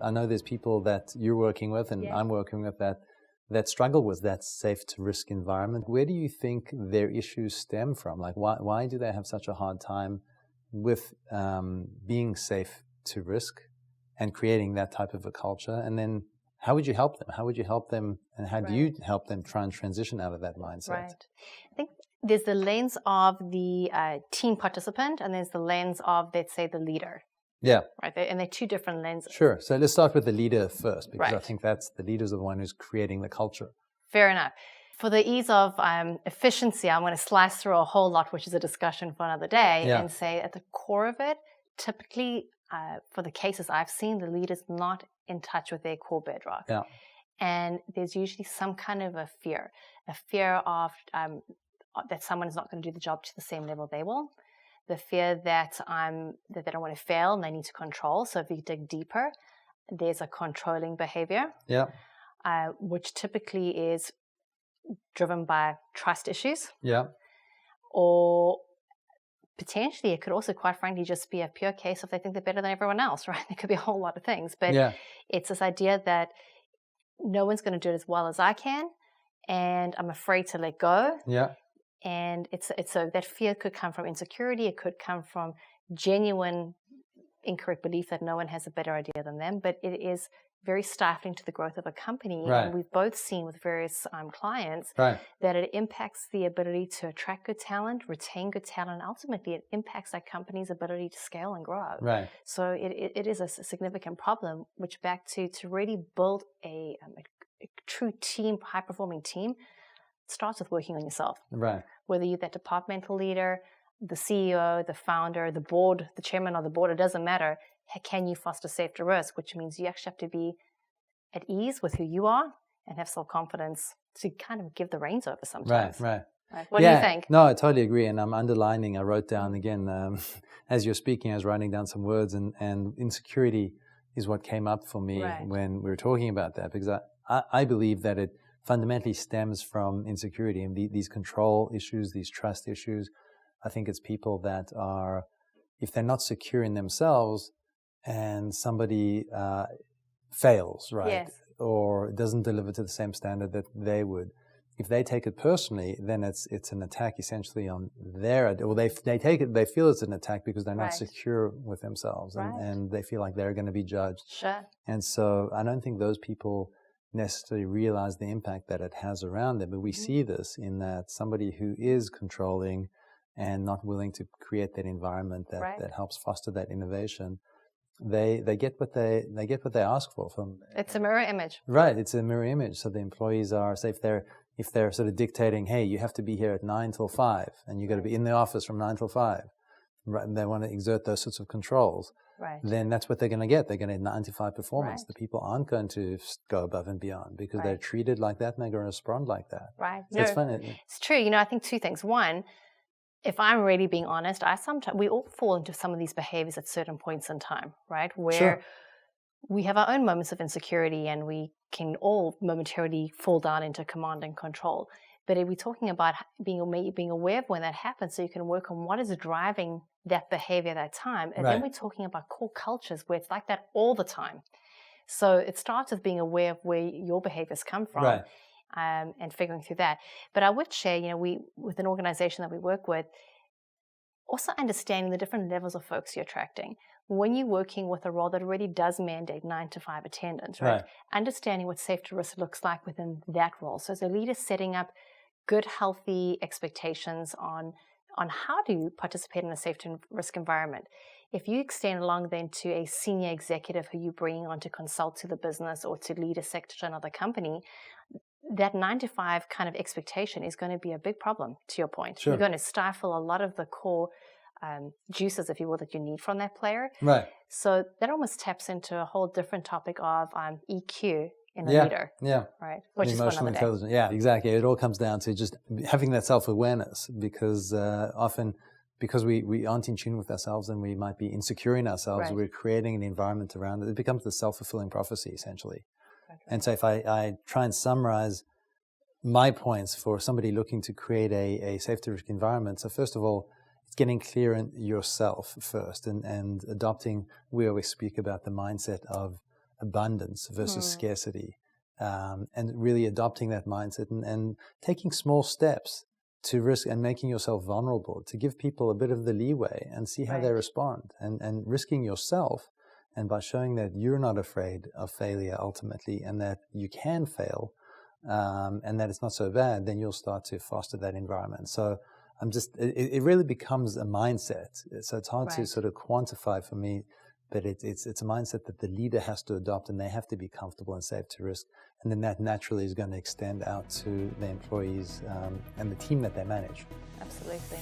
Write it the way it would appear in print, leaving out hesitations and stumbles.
I know there's people that you're working with and I'm working with that struggle with that safe to risk environment. Where do you think their issues stem from? Like, why do they have such a hard time with being safe to risk and creating that type of a culture? And then how would you help them? How would you help them? And how do you help them try and transition out of that mindset? Right. I think there's the lens of the team participant, and there's the lens of, let's say, the leader. Yeah. Right. And they're two different lenses. Sure. So let's start with the leader first, because I think that's the leader's the one who's creating the culture. Fair enough. For the ease of efficiency, I'm going to slice through a whole lot, which is a discussion for another day, and say at the core of it, typically for the cases I've seen, the leader's not in touch with their core bedrock. Yeah. And there's usually some kind of a fear of that someone is not going to do the job to the same level they will. The fear that they don't want to fail and they need to control. So if you dig deeper, there's a controlling behavior, which typically is driven by trust issues. Yeah. Or potentially it could also, quite frankly, just be a pure case of they think they're better than everyone else, right? There could be a whole lot of things. But it's this idea that no one's going to do it as well as I can, and I'm afraid to let go. Yeah. And it's so that fear could come from insecurity. It could come from genuine incorrect belief that no one has a better idea than them. But it is very stifling to the growth of a company. Right. And we've both seen with various clients that it impacts the ability to attract good talent, retain good talent, and ultimately it impacts that company's ability to scale and grow. Right. So it is a significant problem, which back to really build a true team, high-performing team, starts with working on yourself. Right. Whether you're that departmental leader, the CEO, the founder, the board, the chairman of the board, it doesn't matter. Can you foster safe to risk, which means you actually have to be at ease with who you are and have self-confidence to kind of give the reins over sometimes. Right. What do you think? No, I totally agree. And I'm underlining, I wrote down again, as you're speaking, I was writing down some words, and insecurity is what came up for me when we were talking about that, because I believe that it fundamentally stems from insecurity and these control issues, these trust issues. I think it's people that are, if they're not secure in themselves and somebody fails, right, or doesn't deliver to the same standard that they would, if they take it personally, then it's an attack essentially on their, or they feel it's an attack because they're not secure with themselves, and they feel like they're going to be judged. Sure. And so I don't think those people necessarily realize the impact that it has around them. But we see this in that somebody who is controlling and not willing to create that environment that helps foster that innovation, they get what they ask for from. It's a mirror image. Right, it's a mirror image. So the employees are, say, if they're sort of dictating, hey, you have to be here at 9 till 5, and you got to be in the office from 9 till 5. Right, and they want to exert those sorts of controls. Right. Then that's what they're going to get. They're going to get 95 performance. Right. The people aren't going to go above and beyond because they're treated like that and they're going to respond like that. Right. So it's fun. It's true. I think two things. One, if I'm really being honest, we all fall into some of these behaviors at certain points in time, right? Where we have our own moments of insecurity and we can all momentarily fall down into command and control. But if we're talking about being aware of when that happens so you can work on what is driving that behavior at that time. And then we're talking about core cultures where it's like that all the time. So it starts with being aware of where your behaviors come from and figuring through that. But I would share, with an organization that we work with, also understanding the different levels of folks you're attracting. When you're working with a role that already does mandate 9 to 5 attendance, right? Understanding what safe to risk looks like within that role. So as a leader, setting up good, healthy expectations on how to participate in a safe to risk environment. If you extend along then to a senior executive who you bring on to consult to the business or to lead a sector to another company, that 9 to 5 kind of expectation is going to be a big problem, to your point. Sure. You're going to stifle a lot of the core juices, if you will, that you need from that player. Right. So that almost taps into a whole different topic of EQ in the leader. Yeah. Right. Which is emotional intelligence. Yeah, exactly. It all comes down to just having that self-awareness because often because we aren't in tune with ourselves and we might be insecure in ourselves, we're creating an environment around it. It becomes the self-fulfilling prophecy, essentially. Okay. And so if I try and summarize my points for somebody looking to create a safe to risk environment, so first of all, it's getting clear in yourself first and adopting, we always speak about the mindset of abundance versus scarcity, and really adopting that mindset and taking small steps to risk and making yourself vulnerable, to give people a bit of the leeway and see how they respond, and risking yourself. And by showing that you're not afraid of failure ultimately, and that you can fail, and that it's not so bad, then you'll start to foster that environment. So it really becomes a mindset. So it's hard to sort of quantify for me, but it's a mindset that the leader has to adopt, and they have to be comfortable and safe to risk. And then that naturally is going to extend out to the employees and the team that they manage. Absolutely.